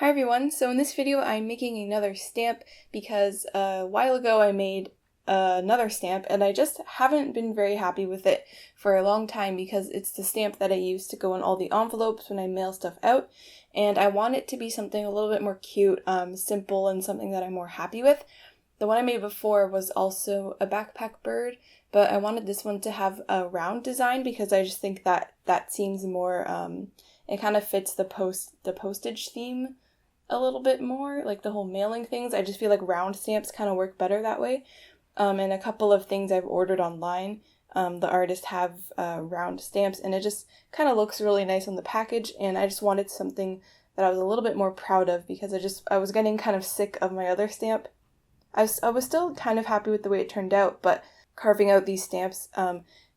Hi everyone, so in this video I'm making another stamp because a while ago I made another stamp and I just haven't been very happy with it for a long time because it's the stamp that I use to go in all the envelopes when I mail stuff out, and I want it to be something a little bit more cute, simple, and something that I'm more happy with. The one I made before was also a backpack bird, but I wanted this one to have a round design because I just think that that seems more, it kind of fits the postage theme a little bit more, like the whole mailing things. I just feel like round stamps kind of work better that way. And a couple of things I've ordered online, the artists have round stamps, and it just kind of looks really nice on the package, and I just wanted something that I was a little bit more proud of because I was getting kind of sick of my other stamp. I was still kind of happy with the way it turned out, but carving out these stamps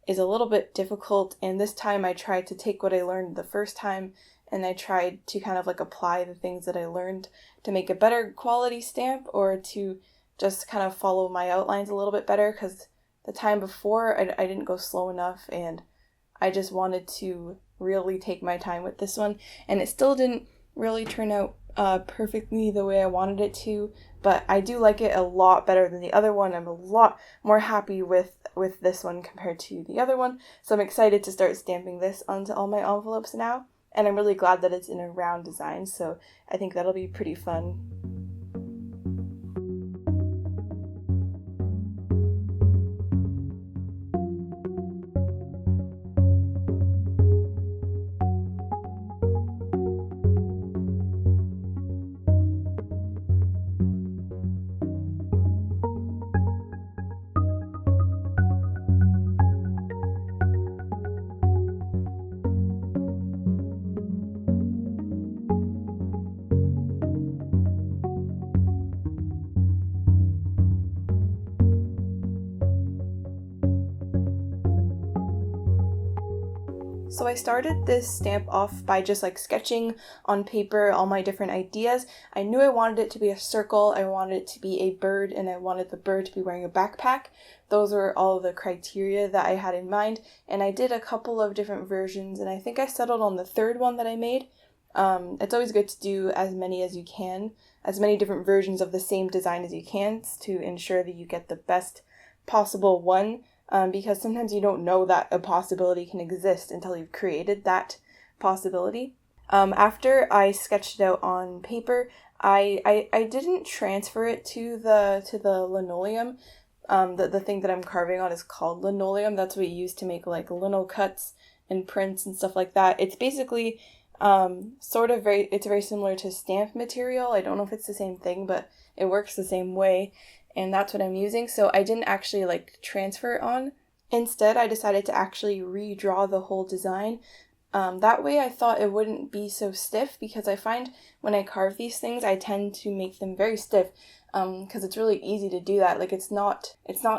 is a little bit difficult, and this time I tried to take what I learned the first time and I tried to kind of like apply the things that I learned to make a better quality stamp, or to just kind of follow my outlines a little bit better, because the time before I didn't go slow enough and I just wanted to really take my time with this one, and it still didn't really turn out perfectly the way I wanted it to, but I do like it a lot better than the other one. I'm a lot more happy with this one compared to the other one, so I'm excited to start stamping this onto all my envelopes now. And I'm really glad that it's in a round design, so I think that'll be pretty fun. So I started this stamp off by just like sketching on paper all my different ideas. I knew I wanted it to be a circle, I wanted it to be a bird, and I wanted the bird to be wearing a backpack. Those were all the criteria that I had in mind, and I did a couple of different versions, and I think I settled on the third one that I made. It's always good to do as many as you can, as many different versions of the same design as you can, to ensure that you get the best possible one. Because sometimes you don't know that a possibility can exist until you've created that possibility. After I sketched it out on paper, I didn't transfer it to the linoleum. The thing that I'm carving on is called linoleum. That's what you use to make like lino cuts and prints and stuff like that. It's basically it's very similar to stamp material. I don't know if it's the same thing, but it works the same way. And that's what I'm using, so I didn't actually like transfer it on. Instead, I decided to actually redraw the whole design. That way I thought it wouldn't be so stiff, because I find when I carve these things, I tend to make them very stiff, because it's really easy to do that. Like it's not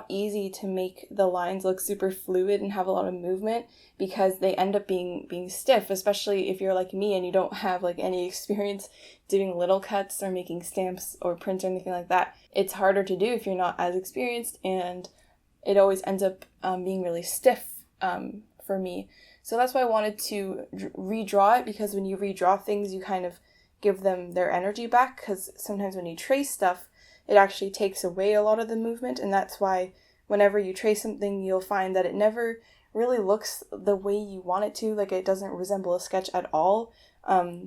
easy to make the lines look super fluid and have a lot of movement, because they end up being stiff, especially if you're like me and you don't have like any experience doing little cuts or making stamps or prints or anything like that. It's harder to do if you're not as experienced, and it always ends up being really stiff for me. So that's why I wanted to redraw it, because when you redraw things, you kind of give them their energy back, because sometimes when you trace stuff, it actually takes away a lot of the movement, and that's why whenever you trace something, you'll find that it never really looks the way you want it to, like it doesn't resemble a sketch at all.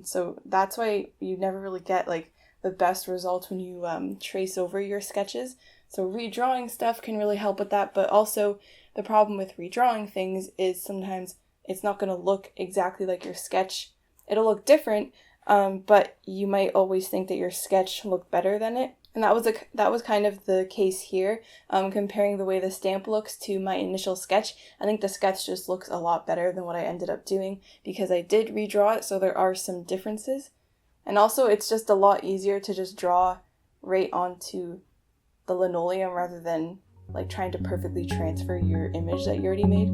So that's why you never really get like the best results when you trace over your sketches. So redrawing stuff can really help with that, but also the problem with redrawing things is sometimes it's not going to look exactly like your sketch. It'll look different, but you might always think that your sketch looked better than it. And that was kind of the case here. Comparing the way the stamp looks to my initial sketch, I think the sketch just looks a lot better than what I ended up doing, because I did redraw it, so there are some differences. And also it's just a lot easier to just draw right onto the linoleum rather than like trying to perfectly transfer your image that you already made.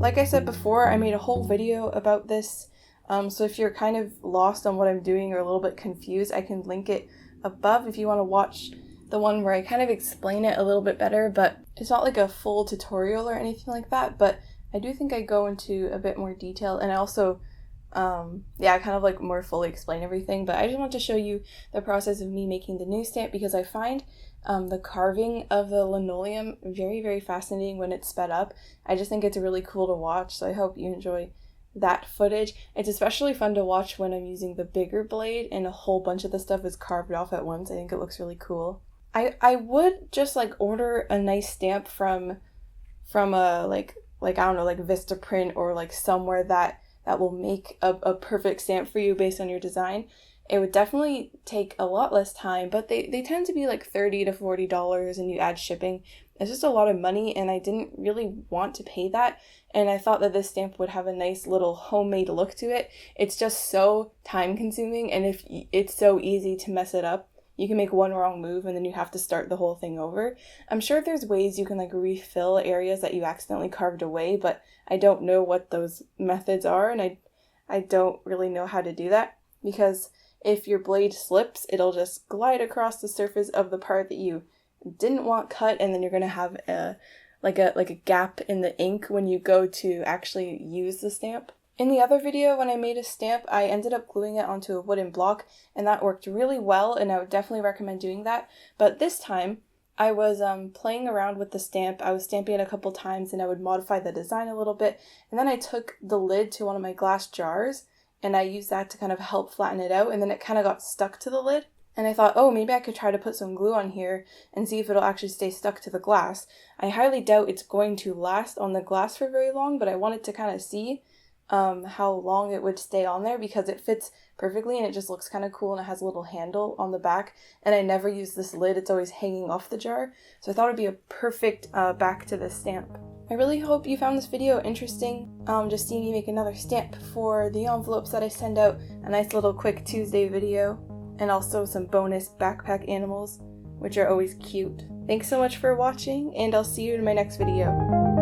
like I said before, I made a whole video about this, so if you're kind of lost on what I'm doing or a little bit confused, I can link it above if you want to watch the one where I kind of explain it a little bit better, but it's not like a full tutorial or anything like that, but I do think I go into a bit more detail, and I also kind of like more fully explain everything. But I just want to show you the process of me making the new stamp, because I find the carving of the linoleum very, very fascinating when it's sped up. I just think it's really cool to watch, so I hope you enjoy that footage. It's especially fun to watch when I'm using the bigger blade and a whole bunch of the stuff is carved off at once. I think it looks really cool. I would just like order a nice stamp from a like I don't know, like Vistaprint or like somewhere that will make a perfect stamp for you based on your design. It would definitely take a lot less time, but they tend to be like $30 to $40, and you add shipping. It's just a lot of money, and I didn't really want to pay that, and I thought that this stamp would have a nice little homemade look to it. It's just so time consuming, and if it's so easy to mess it up. You can make one wrong move and then you have to start the whole thing over. I'm sure there's ways you can like refill areas that you accidentally carved away, but I don't know what those methods are, and I don't really know how to do that, because if your blade slips, it'll just glide across the surface of the part that you didn't want cut, and then you're going to have a gap in the ink when you go to actually use the stamp. In the other video, when I made a stamp, I ended up gluing it onto a wooden block, and that worked really well, and I would definitely recommend doing that. But this time, I was playing around with the stamp. I was stamping it a couple times, and I would modify the design a little bit, and then I took the lid to one of my glass jars, and I used that to kind of help flatten it out, and then it kind of got stuck to the lid. And I thought, oh, maybe I could try to put some glue on here and see if it'll actually stay stuck to the glass. I highly doubt it's going to last on the glass for very long, but I wanted to kind of see how long it would stay on there, because it fits perfectly and it just looks kind of cool, and it has a little handle on the back, and I never use this lid. It's always hanging off the jar, so I thought it'd be a perfect back to this stamp. I really hope you found this video interesting, just seeing me make another stamp for the envelopes that I send out, a nice little quick Tuesday video, and also some bonus backpack animals, which are always cute. Thanks so much for watching, and I'll see you in my next video.